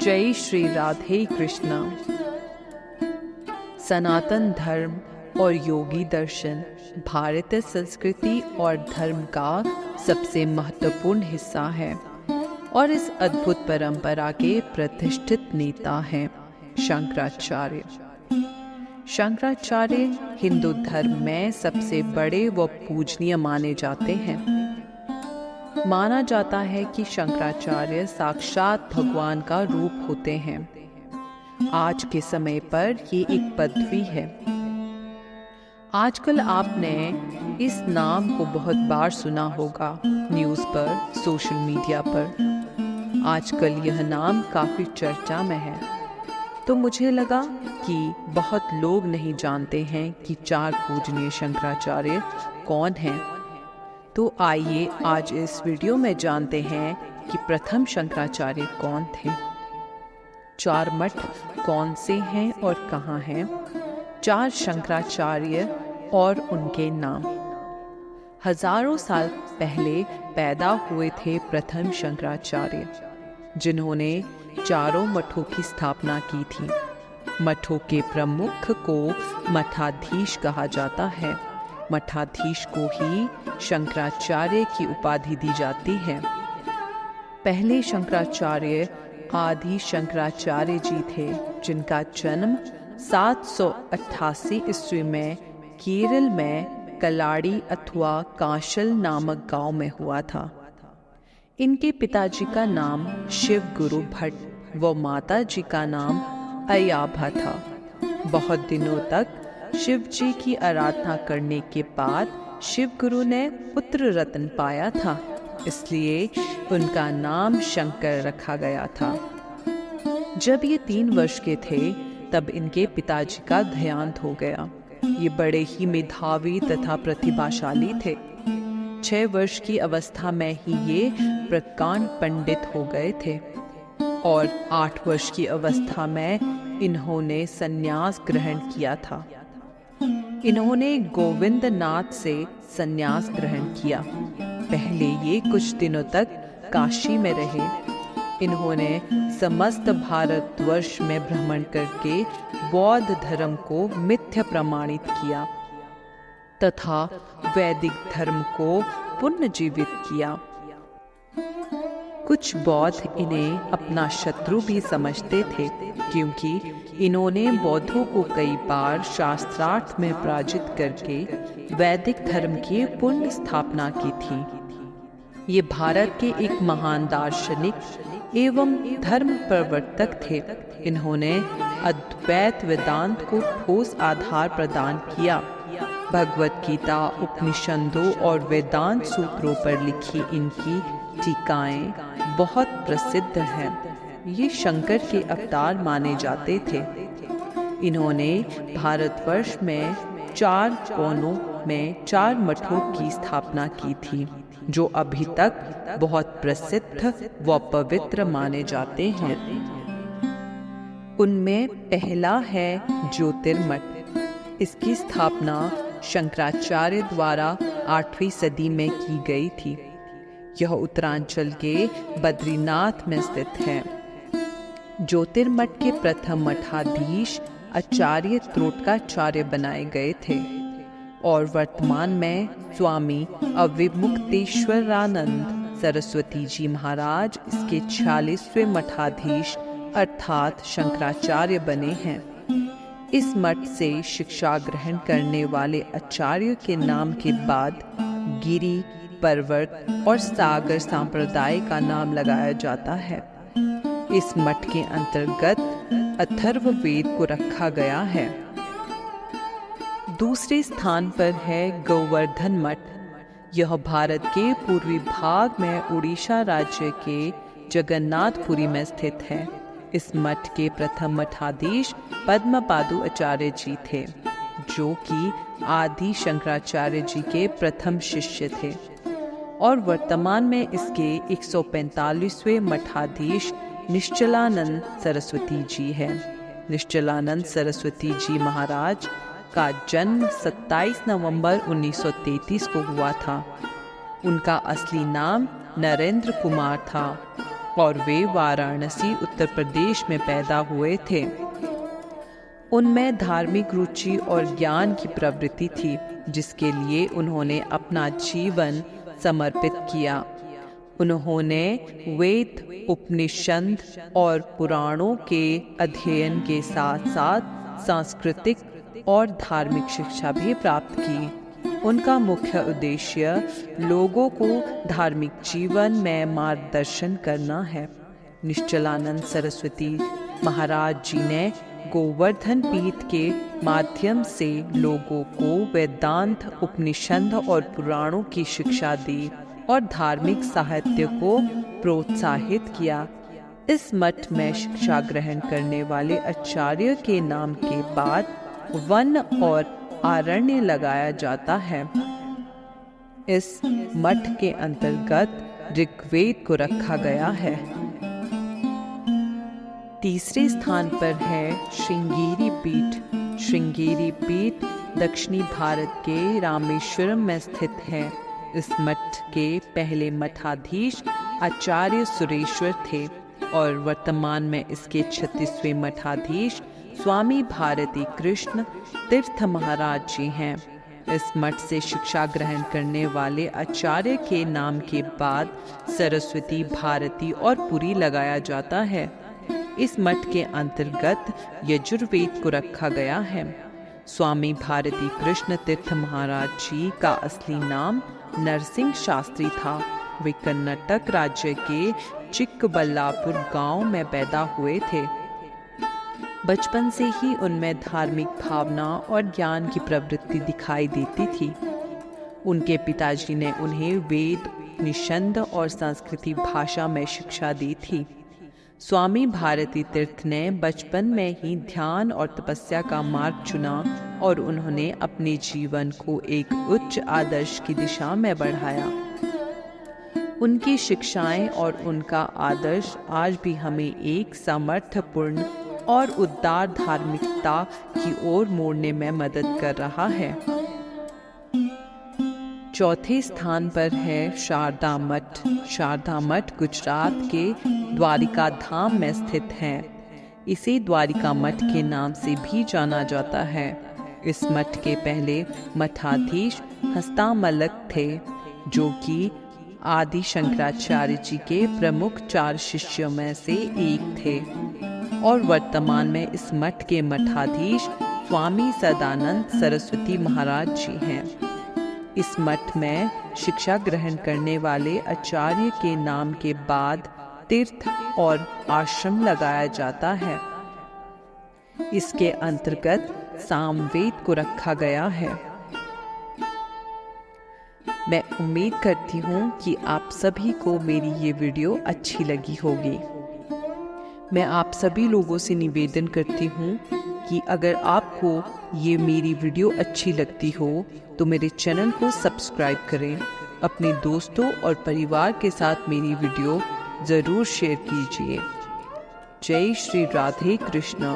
जय श्री राधे कृष्णा। सनातन धर्म और योगी दर्शन भारतीय संस्कृति और धर्म का सबसे महत्वपूर्ण हिस्सा है और इस अद्भुत परंपरा के प्रतिष्ठित नेता हैं शंकराचार्य। शंकराचार्य हिंदू धर्म में सबसे बड़े व पूजनीय माने जाते हैं। माना जाता है कि शंकराचार्य साक्षात भगवान का रूप होते हैं। आज के समय पर ये एक पदवी है। आजकल आपने इस नाम को बहुत बार सुना होगा न्यूज़ पर, सोशल मीडिया पर। आजकल यह नाम काफ़ी चर्चा में है, तो मुझे लगा कि बहुत लोग नहीं जानते हैं कि चार पूजनीय शंकराचार्य कौन हैं। तो आइए आज इस वीडियो में जानते हैं कि प्रथम शंकराचार्य कौन थे, चार मठ कौन से हैं और कहाँ हैं, चार शंकराचार्य और उनके नाम। हजारों साल पहले पैदा हुए थे प्रथम शंकराचार्य, जिन्होंने चारों मठों की स्थापना की थी। मठों के प्रमुख को मठाधीश कहा जाता है। मठाधीश को ही शंकराचार्य की उपाधि दी जाती है। पहले शंकराचार्य आदि शंकराचार्य जी थे, जिनका जन्म 788 ईस्वी में केरल में कलाड़ी अथवा कांशल नामक गांव में हुआ था। इनके पिताजी का नाम शिव गुरु भट्ट व माता जी का नाम अयाभा था। बहुत दिनों तक शिव जी की आराधना करने के बाद शिव गुरु ने पुत्र रत्न पाया था, इसलिए उनका नाम शंकर रखा गया था। जब ये 3 वर्ष के थे तब इनके पिताजी का देहांत हो गया। ये बड़े ही मेधावी तथा प्रतिभाशाली थे। 6 वर्ष की अवस्था में ही ये प्रकांड पंडित हो गए थे और 8 वर्ष की अवस्था में इन्होंने संन्यास ग्रहण किया था। इन्होंने गोविंद नाथ से संन्यास ग्रहण किया। पहले ये कुछ दिनों तक काशी में रहे। इन्होंने समस्त भारतवर्ष में भ्रमण करके बौद्ध धर्म को मिथ्या प्रमाणित किया तथा वैदिक धर्म को पुनर्जीवित किया। कुछ बौद्ध इन्हें अपना शत्रु भी समझते थे, क्योंकि इन्होंने बौद्धों को कई बार शास्त्रार्थ में पराजित करके वैदिक धर्म की पुनः स्थापना की थी। ये भारत के एक महान दार्शनिक एवं धर्म प्रवर्तक थे। इन्होंने अद्वैत वेदांत को ठोस आधार प्रदान किया। भगवत गीता, उपनिषदों और वेदांत सूत्रों पर लिखी इनकी टीकाएं बहुत प्रसिद्ध हैं। ये शंकर के अवतार माने जाते थे। इन्होंने भारतवर्ष में 4 कोनों में 4 मठों की स्थापना की थी, जो अभी तक बहुत प्रसिद्ध व पवित्र माने जाते हैं। उनमें पहला है ज्योतिर्मठ। इसकी स्थापना शंकराचार्य द्वारा 8वीं सदी में की गई थी। यह उत्तरांचल के बद्रीनाथ में स्थित है। ज्योतिर्मठ के प्रथम मठाधीश आचार्य त्रोटकाचार्य बनाए गए थे और वर्तमान में स्वामी अविमुक्तेश्वरानंद सरस्वती जी महाराज इसके 46वें मठाधीश अर्थात शंकराचार्य बने हैं। इस मठ से शिक्षा ग्रहण करने वाले आचार्य के नाम के बाद गिरि, पर्वत और सागर संप्रदाय का नाम लगाया जाता है। इस मठ के अंतर्गत अथर्ववेद को रखा गया है। दूसरे स्थान पर है गोवर्धन मठ। यह भारत के पूर्वी भाग में उड़ीसा राज्य के जगन्नाथपुरी में स्थित है। इस मठ के प्रथम मठाधीश पद्मपादु आचार्य जी थे, जो कि आदि शंकराचार्य जी के प्रथम शिष्य थे और वर्तमान में इसके 145वें मठाधीश निश्चलानंद सरस्वती जी हैं। निश्चलानंद सरस्वती जी महाराज का जन्म 27 नवंबर 1933 को हुआ था। उनका असली नाम नरेंद्र कुमार था और वे वाराणसी उत्तर प्रदेश में पैदा हुए थे। उनमें धार्मिक रुचि और ज्ञान की प्रवृत्ति थी, जिसके लिए उन्होंने अपना जीवन समर्पित किया। उन्होंने वेद, उपनिषद और पुराणों के अध्ययन के साथ साथ सांस्कृतिक और धार्मिक शिक्षा भी प्राप्त की। उनका मुख्य उद्देश्य लोगों को धार्मिक जीवन में मार्गदर्शन करना है। निश्चलानंद सरस्वती महाराज जी ने गोवर्धन पीठ के माध्यम से लोगों को वेदांत, उपनिषद और पुराणों की शिक्षा दी और धार्मिक साहित्य को प्रोत्साहित किया। इस मठ में शिक्षा ग्रहण करने वाले आचार्य के नाम के बाद वन और आरण्य लगाया जाता है। इस मठ के अंतर्गत ऋग्वेद को रखा गया है। तीसरे स्थान पर है श्रृंगेरी पीठ। श्रृंगेरी पीठ दक्षिणी भारत के रामेश्वरम में स्थित है। इस मठ के पहले मठाधीश आचार्य सुरेश्वर थे और वर्तमान में इसके 36वें मठाधीश स्वामी भारती कृष्ण तीर्थ महाराज जी हैं। इस मठ से शिक्षा ग्रहण करने वाले आचार्य के नाम के बाद सरस्वती, भारती और पुरी लगाया जाता है। इस मठ के अंतर्गत यजुर्वेद को रखा गया है। स्वामी भारती कृष्ण तीर्थ महाराज जी का असली नाम नरसिंह शास्त्री था। वे कर्नाटक राज्य के चिक्कबल्लापुर गांव में पैदा हुए थे। बचपन से ही उनमें धार्मिक भावना और ज्ञान की प्रवृत्ति दिखाई देती थी। उनके पिताजी ने उन्हें वेद, उपनिषद और संस्कृत भाषा में शिक्षा दी थी। स्वामी भारती तीर्थ ने बचपन में ही ध्यान और तपस्या का मार्ग चुना और उन्होंने अपने जीवन को एक उच्च आदर्श की दिशा में बढ़ाया। उनकी शिक्षाएं और उनका आदर्श आज भी हमें एक सामर्थ्यपूर्ण और उदार धार्मिकता की ओर मोड़ने में मदद कर रहा है। चौथे स्थान पर है शारदा मठ। शारदा मठ गुजरात के द्वारिका धाम में स्थित है। इसे द्वारिका मठ के नाम से भी जाना जाता है। इस मठ के पहले मठाधीश हस्तामलक थे, जो कि आदि शंकराचार्य जी के प्रमुख 4 शिष्यों में से एक थे और वर्तमान में इस मठ के मठाधीश स्वामी सदानंद सरस्वती महाराज जी हैं। इस मठ में शिक्षा ग्रहण करने वाले आचार्य के नाम के बाद तीर्थ और आश्रम लगाया जाता है। इसके अंतर्गत सामवेद को रखा गया है। मैं उम्मीद करती हूँ कि आप सभी को मेरी ये वीडियो अच्छी लगी होगी। मैं आप सभी लोगों से निवेदन करती हूँ कि अगर आपको ये मेरी वीडियो अच्छी लगती हो तो मेरे चैनल को सब्सक्राइब करें। अपने दोस्तों और परिवार के साथ मेरी वीडियो ज़रूर शेयर कीजिए। जय श्री राधे कृष्ण।